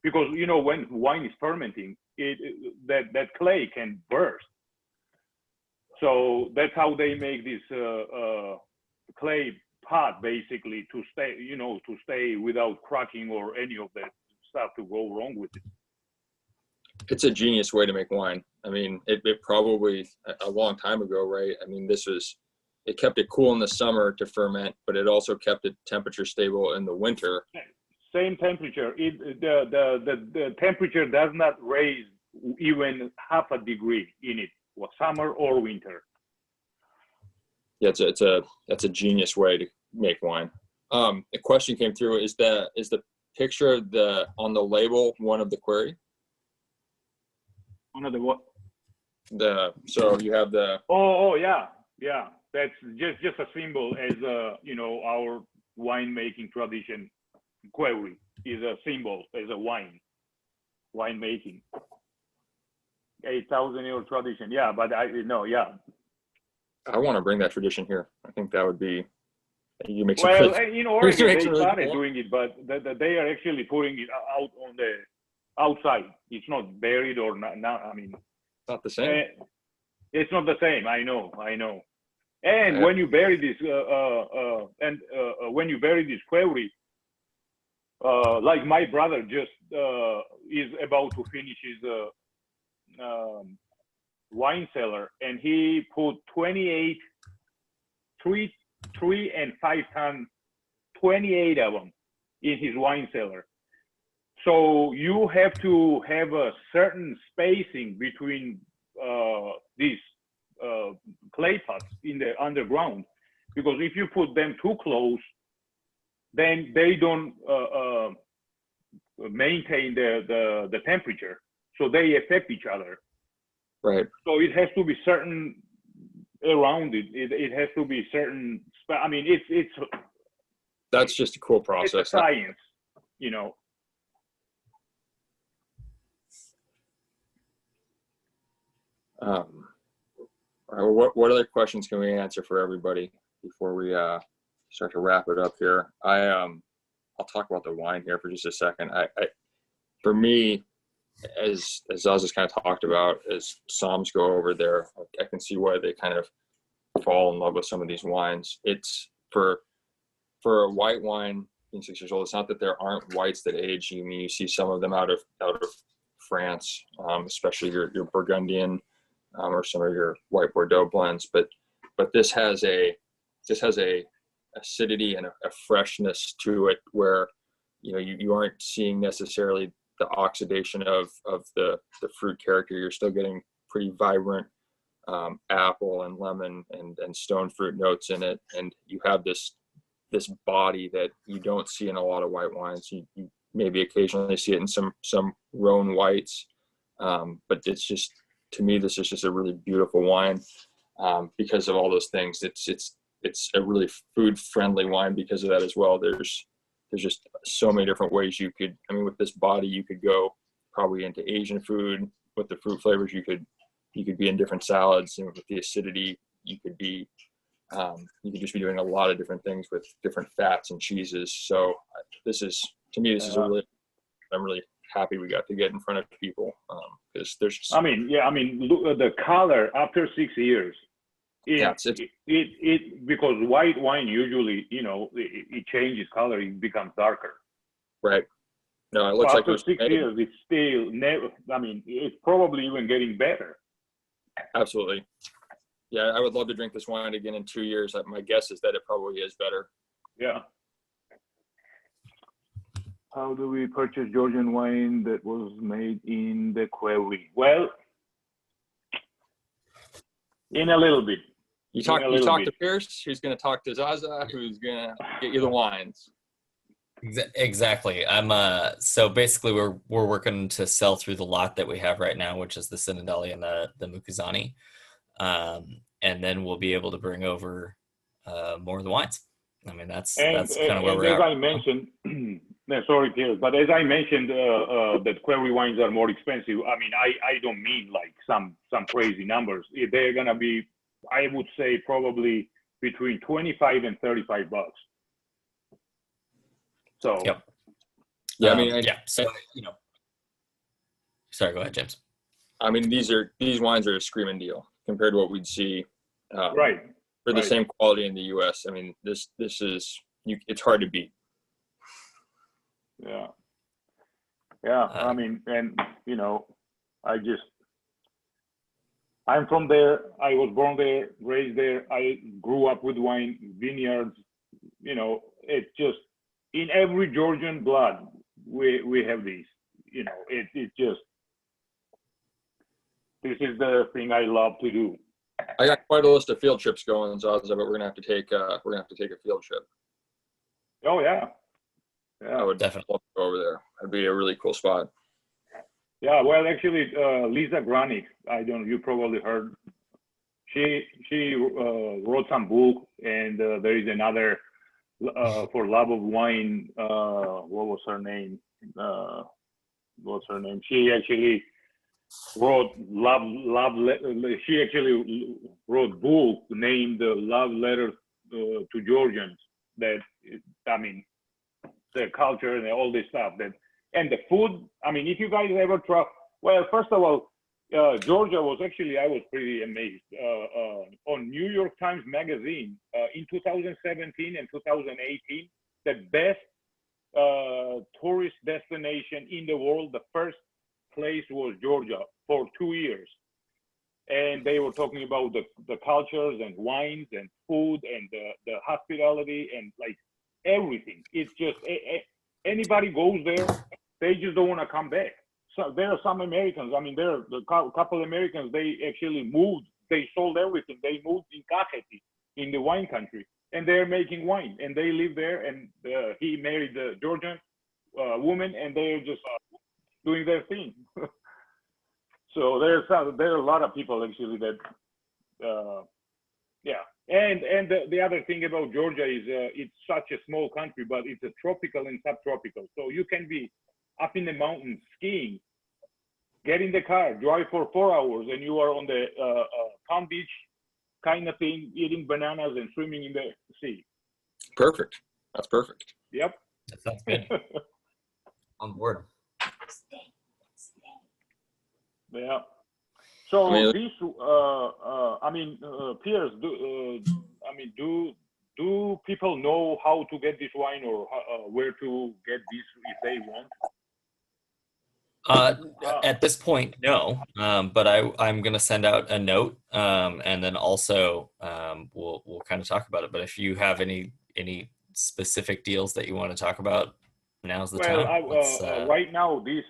Speaker 3: because when wine is fermenting, that clay can burst. So that's how they make this clay pot, basically, to stay without cracking or any of that stuff to go wrong with it.
Speaker 2: It's a genius way to make wine. It probably a long time ago, right? It kept it cool in the summer to ferment, but it also kept it temperature stable in the winter.
Speaker 3: Same temperature. The temperature does not raise even half a degree in it. summer or winter.
Speaker 2: Yeah, that's a genius way to make wine. A question came through: is the picture on the label one of the query?
Speaker 3: One of the what?
Speaker 2: So you have the.
Speaker 3: Oh yeah. That's just a symbol as our winemaking tradition. Query is a symbol as a winemaking. 8,000-year tradition. Yeah, but yeah.
Speaker 2: I want to bring that tradition here. I think that would be. You make some
Speaker 3: Well,
Speaker 2: great,
Speaker 3: in Oregon, they
Speaker 2: really
Speaker 3: started
Speaker 2: cool.
Speaker 3: doing it, but they are actually putting it out on the outside. It's not buried or not. I mean,
Speaker 2: It's not the same.
Speaker 3: It's not the same. I know. And when you bury this, when you bury this query, like my brother just is about to finish his wine cellar, and he put 28 3 and 5 ton, 28 of them in his wine cellar. So you have to have a certain spacing between these clay pots in the underground, because if you put them too close, then they don't maintain the temperature, so they affect each other.
Speaker 2: Right.
Speaker 3: So it has to be certain around it. It has to be certain. I mean, it's.
Speaker 2: That's just a cool process.
Speaker 3: It's a science,
Speaker 2: All right, what other questions can we answer for everybody before we start to wrap it up here? I'll talk about the wine here for just a second. For me, as Zaza's kind of talked about, as Psalms go over there, I can see why they kind of fall in love with some of these wines. It's for a white wine being 6 years old. It's not that there aren't whites that age. I mean, you see some of them out of France, especially your Burgundian. Or some of your white Bordeaux blends, but this has a acidity and a freshness to it where you aren't seeing necessarily the oxidation of the fruit character. You're still getting pretty vibrant apple and lemon and stone fruit notes in it, and you have this body that you don't see in a lot of white wines. You maybe occasionally see it in some Rhone whites, but it's just, to me, this is just a really beautiful wine because of all those things. It's a really food friendly wine because of that as well. There's just so many different ways you could. I mean, with this body, you could go probably into Asian food. With the fruit flavors, you could be in different salads, and with the acidity, you could just be doing a lot of different things with different fats and cheeses. So this is, to me, this is I'm really happy we got to get in front of people because there's just,
Speaker 3: look, the color after 6 years, it because white wine usually it changes color, it becomes darker.
Speaker 2: Right. No, it looks
Speaker 3: so
Speaker 2: like
Speaker 3: after 6 years it's still never. I mean, it's probably even getting better.
Speaker 2: Absolutely. Yeah, I would love to drink this wine again in 2 years. My guess is that it probably is better.
Speaker 3: Yeah. How do we purchase Georgian wine that was made in the query? Well, in a little bit.
Speaker 2: You talk to Pierce, who's going to talk to Zaza, who's going to get you the wines.
Speaker 1: Exactly. I'm so basically we're working to sell through the lot that we have right now, which is the Tsinindali and the Mukuzani, and then we'll be able to bring over more of the wines. I mean, that's kind of where we're at.
Speaker 3: As I mentioned, sorry, Pierre, but as I mentioned, that query wines are more expensive. I mean, I don't mean like some crazy numbers. They're gonna be, I would say, probably between $25 and $35. So.
Speaker 1: Yep.
Speaker 2: Yeah, I mean,
Speaker 1: So sorry, go ahead, James.
Speaker 2: I mean, these wines are a screaming deal compared to what we'd see.
Speaker 3: Right.
Speaker 2: For the same quality in the U.S. I mean, this is it's hard to beat.
Speaker 3: Yeah. I mean, and I'm from there. I was born there, raised there. I grew up with wine, vineyards. It's just in every Georgian blood. We have these. It's just. This is the thing I love to do.
Speaker 2: I got quite a list of field trips going, Zaza, but we're gonna have to take a field trip.
Speaker 3: Oh yeah,
Speaker 2: I would
Speaker 1: Definitely
Speaker 2: love to go over there. That'd be a really cool spot.
Speaker 3: yeah. Well, actually, Lisa Granick, I don't. You probably heard. She wrote some book, and there is another for love of wine. What was her name? What's her name? She actually wrote she actually wrote book named Love Letter to Georgians. That I mean, the culture and all this stuff. That and the food. I mean, if you guys ever try. Well, first of all, Georgia was actually I was pretty amazed. On New York Times Magazine in 2017 and 2018, the best tourist destination in the world, the first place was Georgia for 2 years. And they were talking about the cultures and wines and food and the hospitality and like everything. It's just anybody goes there, they just don't want to come back. So there are some Americans. I mean, there are a couple of Americans. They actually moved. They sold everything. They moved in Curated, in the wine country, and they're making wine. And they live there. And he married a Georgian woman, and they're just doing their thing. So there are a lot of people actually that, yeah. And the other thing about Georgia is it's such a small country, but it's a tropical and subtropical. So you can be up in the mountains skiing, get in the car, drive for 4 hours, and you are on the Palm Beach kind of thing, eating bananas and swimming in the sea.
Speaker 2: Perfect. That's perfect.
Speaker 3: Yep.
Speaker 1: that sounds good. On board.
Speaker 3: Yeah. So
Speaker 2: I mean,
Speaker 3: this, Piers, do people know how to get this wine or where to get this if they want?
Speaker 1: At this point, no. But I'm gonna send out a note, and then also we'll kind of talk about it. But if you have any specific deals that you want to talk about, now's the
Speaker 3: Well,
Speaker 1: time.
Speaker 3: right now this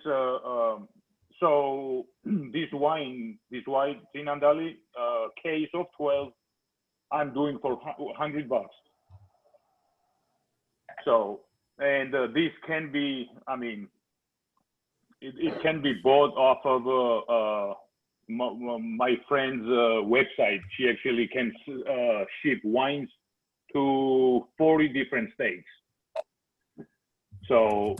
Speaker 3: so this white Tsinindali case of 12, I'm doing for $100. So and this can be, I mean. It can be bought off of my friend's website. She actually can ship wines to 40 different states. So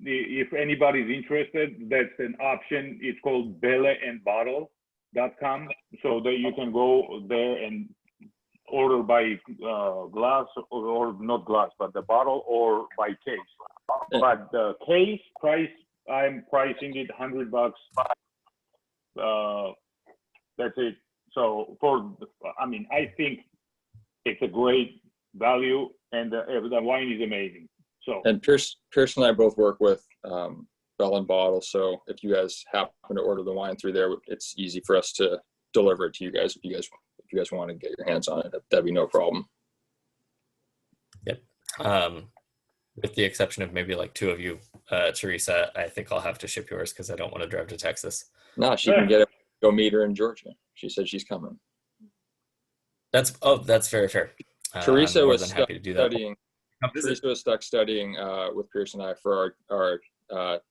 Speaker 3: if anybody's interested, that's an option. It's called belleandbottle.com. So that you can go there and order by glass or not glass, but the bottle or by case. But the case price, I'm pricing it $100. That's it. So I think it's a great value, and the wine is amazing. So
Speaker 2: and Pierce and I both work with Bell and Bottle, so if you guys happen to order the wine through there, it's easy for us to deliver it to you guys. If you guys want to get your hands on it, that'd be no problem.
Speaker 1: Yep. With the exception of maybe like two of you, Teresa, I think I'll have to ship yours because I don't want to drive to Texas.
Speaker 2: No, she can get it. Go meet her in Georgia. She said she's coming.
Speaker 1: That's very fair.
Speaker 2: Teresa
Speaker 1: I'm more
Speaker 2: was
Speaker 1: than happy to do that.
Speaker 2: Teresa was stuck studying with Pierce and I for our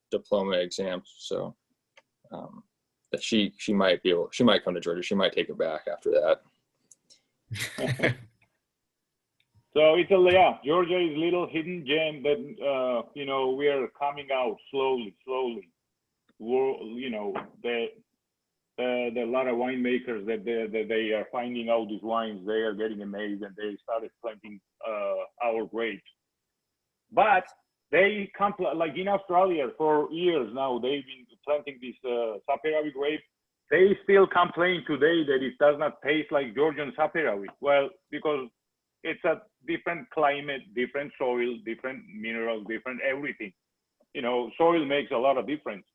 Speaker 2: diploma exams. So that she might come to Georgia. She might take it back after that.
Speaker 3: So it's Georgia is a little hidden gem that we are coming out slowly. There are a lot of winemakers that they are finding out these wines. They are getting amazed, and they started planting our grapes. But they like in Australia for years now. They've been planting this Saperavi grape. They still complain today that it does not taste like Georgian Saperavi. Well, because it's a different climate, different soil, different minerals, different everything. Soil makes a lot of difference.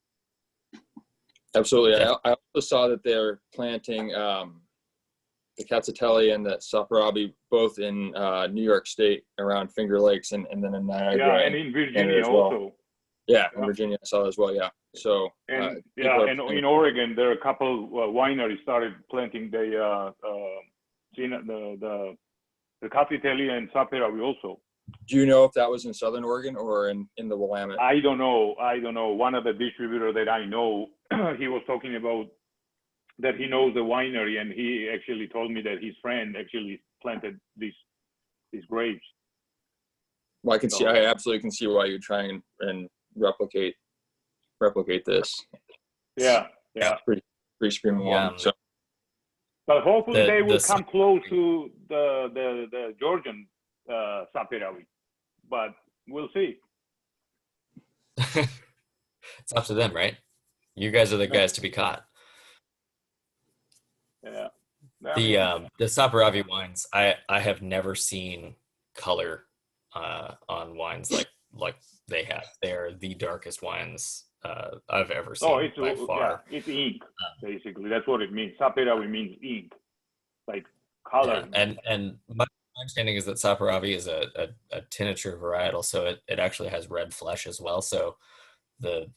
Speaker 2: Absolutely. I also saw that they're planting the Cazzutelli and the Saperavi both in New York State around Finger Lakes and then in Niagara.
Speaker 3: Yeah, and in Virginia
Speaker 2: as well.
Speaker 3: also.
Speaker 2: Yeah, in
Speaker 3: Yeah.
Speaker 2: Virginia I saw that as well. Yeah. So
Speaker 3: And
Speaker 2: people are
Speaker 3: and
Speaker 2: planting-
Speaker 3: in Oregon, there are a couple wineries started planting the Capitelli and Saperavi also.
Speaker 2: Do you know if that was in Southern Oregon or in the Willamette?
Speaker 3: I don't know. One of the distributors that I know, he was talking about that he knows the winery, and he actually told me that his friend actually planted these grapes.
Speaker 2: Well, I absolutely can see why you're trying and replicate this.
Speaker 3: Yeah.
Speaker 2: Pretty screaming wine. So
Speaker 3: But hopefully they will come close to the Georgian Saperavi, but we'll see.
Speaker 1: It's up to them, right? You guys are the guys to be caught.
Speaker 3: Yeah.
Speaker 1: The Saperavi wines, I have never seen color on wines like they have. They are the darkest wines I've ever seen by far.
Speaker 3: Yeah, it's ink, basically. That's what it means. Saperavi means ink, like color.
Speaker 1: Yeah. And my understanding is that Saperavi is a tinature varietal, so it actually has red flesh as well. So the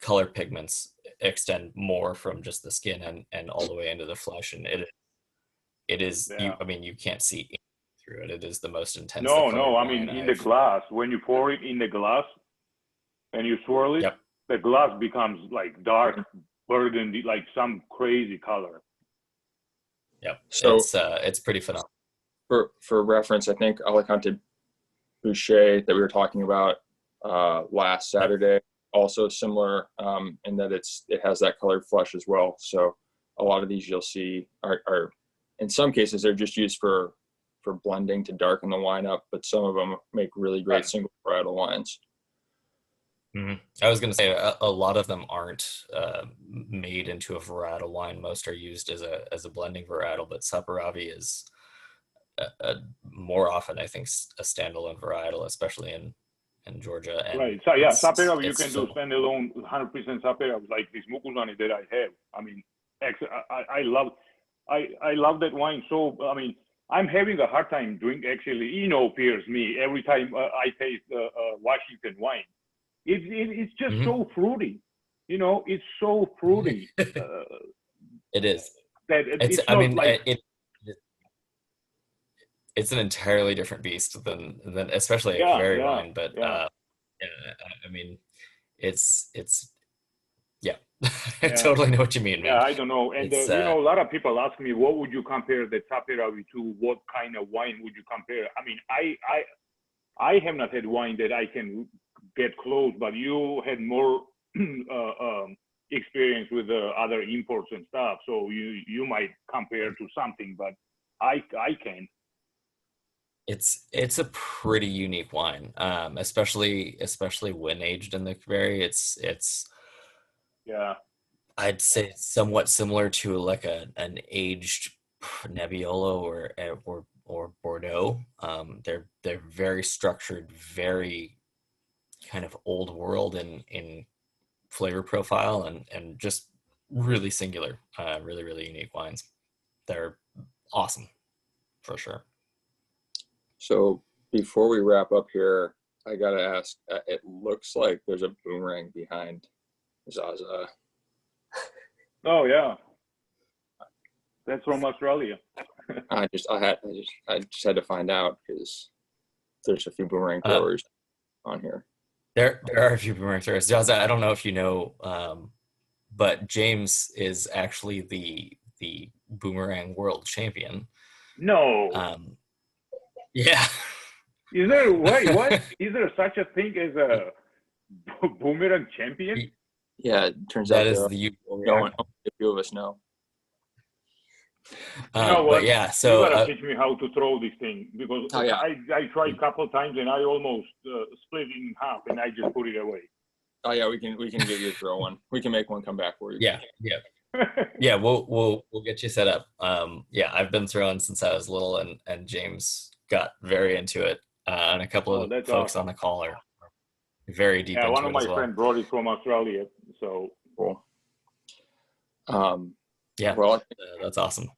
Speaker 1: color pigments extend more from just the skin and all the way into the flesh, and it is you can't see through it. It is the most intense.
Speaker 3: No, I mean in the glass, when you pour it in the glass and you swirl it,
Speaker 1: yep.
Speaker 3: The glass becomes like dark burgundy, like some crazy color.
Speaker 1: Yep.
Speaker 2: So
Speaker 1: it's pretty phenomenal.
Speaker 2: For reference, I think Alicante Boucher that we were talking about last Saturday, also similar in that it has that colored flesh as well. So a lot of these you'll see are in some cases they're just used for blending to darken the wine up, but some of them make really great single varietal wines.
Speaker 1: Mm-hmm. I was going to say a lot of them aren't made into a varietal wine. Most are used as a blending varietal, but Saperavi is more often, I think, a standalone varietal, especially in Georgia. And
Speaker 3: right. So yeah, Saperavi you can do standalone 100% Saperavi, like this Mukulani that I have. I mean, I love that wine. So I mean, I'm having a hard time drinking. Actually, Pierce, me every time I taste Washington wine. It's just so fruity, it's so fruity.
Speaker 1: It is.
Speaker 3: That
Speaker 1: it's an entirely different beast than especially a Cuvée wine. But I mean, it's I totally know what you mean, man.
Speaker 3: Yeah, I don't know. And a lot of people ask me, what would you compare the Saperavi to? What kind of wine would you compare? I mean, I have not had wine that I can get close, but you had more experience with other imports and stuff, so you might compare to something, but I can't.
Speaker 1: It's a pretty unique wine, especially when aged in the Cuvée. It's I'd say it's somewhat similar to like an aged Nebbiolo or Bordeaux. They're very structured, very kind of old world in flavor profile, and just really singular, really, really unique wines. They're awesome for sure.
Speaker 2: So before we wrap up here, I gotta ask, it looks like there's a boomerang behind Zaza.
Speaker 3: Oh yeah, that's from Australia.
Speaker 2: I just had to find out because there's a few boomerang throwers on here.
Speaker 1: There are a few boomerang throwers. Zaza, I don't know if you know, but James is actually the boomerang world champion.
Speaker 3: No.
Speaker 1: Yeah.
Speaker 3: Is there what? Is there such a thing as a boomerang champion?
Speaker 2: Yeah, it turns
Speaker 1: that
Speaker 2: out
Speaker 1: is the
Speaker 2: no, a few of us know.
Speaker 1: But yeah, so
Speaker 3: you gotta teach me how to throw this thing, because I tried a couple of times and I almost split it in half and I just put it away.
Speaker 2: Oh yeah, we can get you to throw one. We can make one come back for you.
Speaker 1: Yeah. Yeah, we'll get you set up. I've been throwing since I was little, and James got very into it, and a couple of folks on the call are very deep into it.
Speaker 3: Yeah, one of my friends brought it from Australia, so
Speaker 2: cool.
Speaker 1: Yeah, well, that's awesome.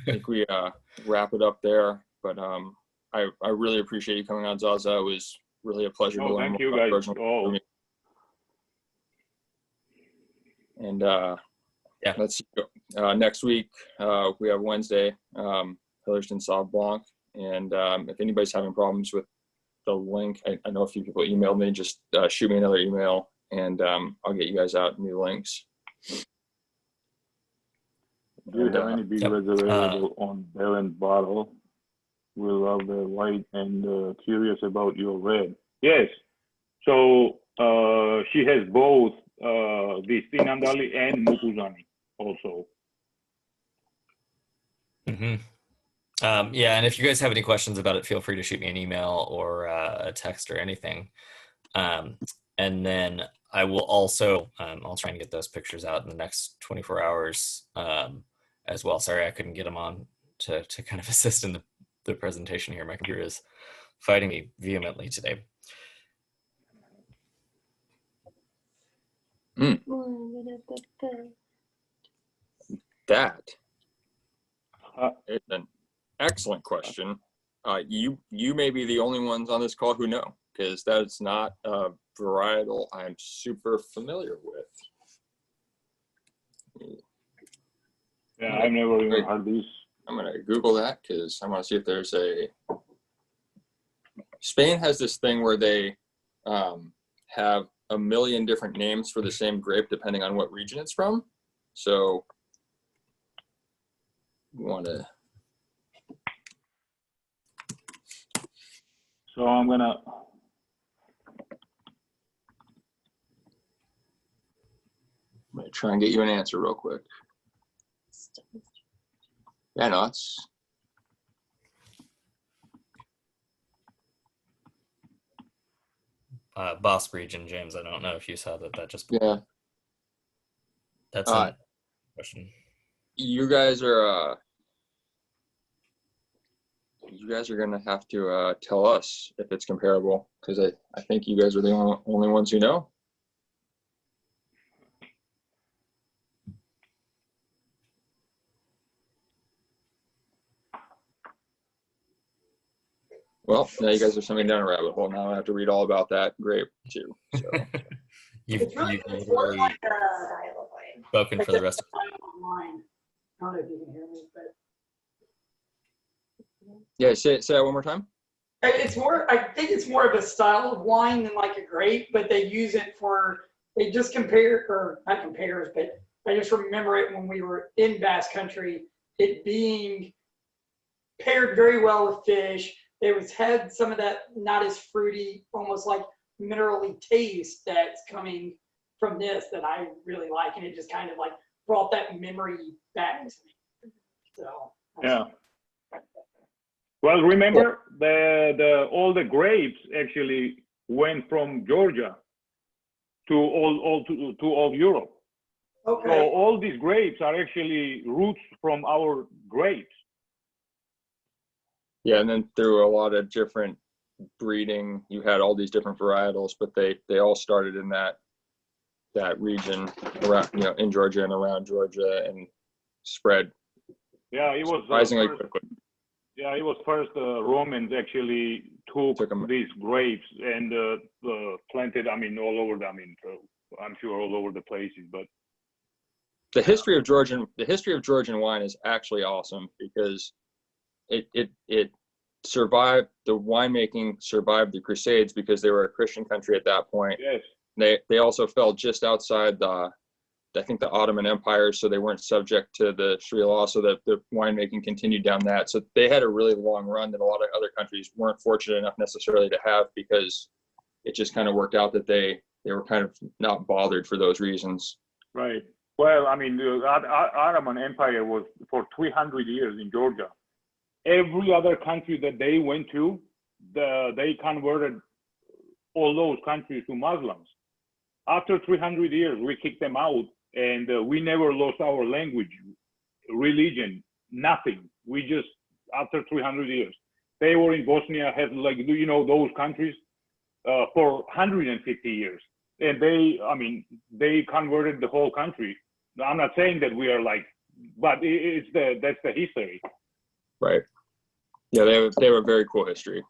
Speaker 2: I think we wrap it up there, but I really appreciate you coming on, Zaza. It was really a pleasure to learn
Speaker 3: thank
Speaker 2: more
Speaker 3: you
Speaker 2: about
Speaker 3: guys.
Speaker 2: And
Speaker 1: Yeah.
Speaker 2: let's go. Next week, we have Wednesday, Hillerton Sauv Blanc. And if anybody's having problems with the link, I know a few people emailed me, just shoot me another email and I'll get you guys out new links.
Speaker 3: Do you have any big reds available on Bell and Bottle? We love the white and curious about your red. Yes. So she has both the Tsinindali and Mukuzani also.
Speaker 1: Mm-hmm. Yeah, and if you guys have any questions about it, feel free to shoot me an email or a text or anything. And then I will also, I'll try and get those pictures out in the next 24 hours as well. Sorry, I couldn't get them on to kind of assist in the presentation here. My computer is fighting me vehemently today.
Speaker 2: That is an excellent question. You may be the only ones on this call who know, because that's not a varietal I'm super familiar with.
Speaker 3: Yeah, I've never even heard these.
Speaker 2: I'm going to Google that because I want to see if there's a... Spain has this thing where they have a million different names for the same grape depending on what region it's from. So you want to...
Speaker 3: So I'm going to...
Speaker 2: try and get you an answer real quick. Yeah, no, it's...
Speaker 1: Basque region, James, I don't know if you saw that just...
Speaker 2: Yeah.
Speaker 1: That's a question.
Speaker 2: You guys are gonna have to tell us if it's comparable, because I think you guys are the only ones who know. Well, now you guys are sending me down a rabbit hole. Now I have to read all about that grape too. So.
Speaker 1: You've literally spoken for the rest of the time.
Speaker 4: I don't know if you can hear me, but
Speaker 2: Yeah, say that one more time.
Speaker 4: it's more. I think it's more of a style of wine than like a grape, but they use it for. They just compare, or not compares, but I just remember it when we were in Basque Country. It being paired very well with fish. Had some of that not as fruity, almost like minerally taste that's coming from this that I really like, and it just kind of like brought that memory back to me. So
Speaker 3: yeah. Well, remember all the grapes actually went from Georgia to all Europe.
Speaker 4: Okay.
Speaker 3: So all these grapes are actually roots from our grapes.
Speaker 2: Yeah, and then through a lot of different breeding, you had all these different varietals, but they all started in that region around, in Georgia and around Georgia, and spread.
Speaker 3: Yeah, it was
Speaker 2: surprisingly quickly.
Speaker 3: Yeah, it was first Romans actually took these grapes and planted. I mean, all over. I'm sure all over the places. But
Speaker 2: the history of Georgian wine is actually awesome, because it survived, the winemaking survived the Crusades because they were a Christian country at that point.
Speaker 3: Yes.
Speaker 2: They also fell just outside I think the Ottoman Empire, so they weren't subject to the Sharia law, so that the winemaking continued down that. So they had a really long run that a lot of other countries weren't fortunate enough necessarily to have, because it just kind of worked out that they were kind of not bothered for those reasons.
Speaker 3: Right. Well, I mean, the Ottoman Empire was for 300 years in Georgia. Every other country that they went to, they converted all those countries to Muslims. After 300 years, we kicked them out, and we never lost our language, religion, nothing. We just, after 300 years, they were in Bosnia, had those countries for 150 years. And they converted the whole country. I'm not saying that we are but that's the history.
Speaker 2: Right. Yeah, they have a very cool history.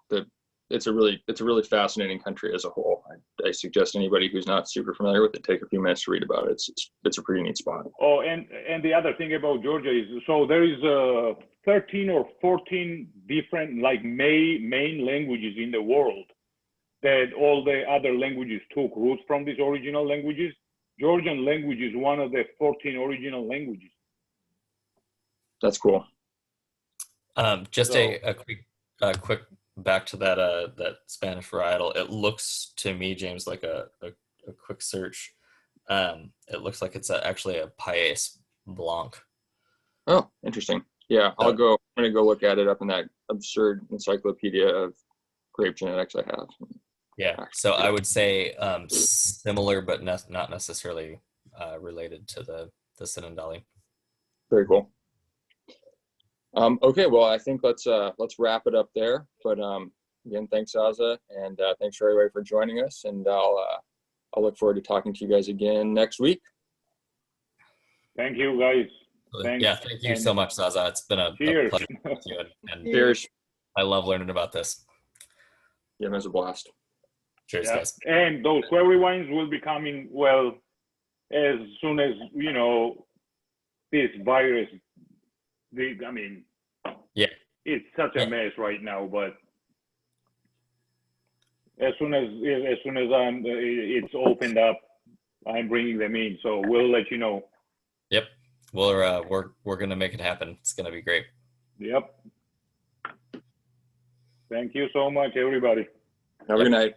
Speaker 2: it's a really fascinating country as a whole. I suggest anybody who's not super familiar with it take a few minutes to read about it. It's a pretty neat spot.
Speaker 3: Oh, and the other thing about Georgia is, so there is 13 or 14 different like main languages in the world that all the other languages took roots from these original languages. Georgian language is one of the 14 original languages.
Speaker 2: That's cool.
Speaker 1: Just a quick back to that Spanish varietal. It looks to me, James, like a quick search. It looks like it's actually a País Blanc.
Speaker 2: Oh, interesting. Yeah, I'm gonna go look at it up in that absurd encyclopedia of grape genetics I have.
Speaker 1: Yeah, so I would say similar, but not necessarily related to the Tsinindali.
Speaker 2: Very cool. Okay, well, I think let's wrap it up there. But again, thanks, Zaza, and thanks for everybody for joining us. And I'll look forward to talking to you guys again next week.
Speaker 3: Thank you, guys. Thanks.
Speaker 1: Yeah, thank you so much, Zaza. It's been a
Speaker 3: cheers.
Speaker 1: pleasure with you, and
Speaker 2: Cheers.
Speaker 1: I love learning about this.
Speaker 2: Yeah, it was a blast.
Speaker 1: Cheers,
Speaker 3: Yeah.
Speaker 1: guys.
Speaker 3: And those query wines will be coming, well, as soon as, this virus,
Speaker 1: Yeah.
Speaker 3: It's such a mess right now, but as soon as it's opened up, I'm bringing them in. So we'll let you know.
Speaker 1: Yep. We're gonna make it happen. It's gonna be great.
Speaker 3: Yep. Thank you so much, everybody.
Speaker 2: Have a good night.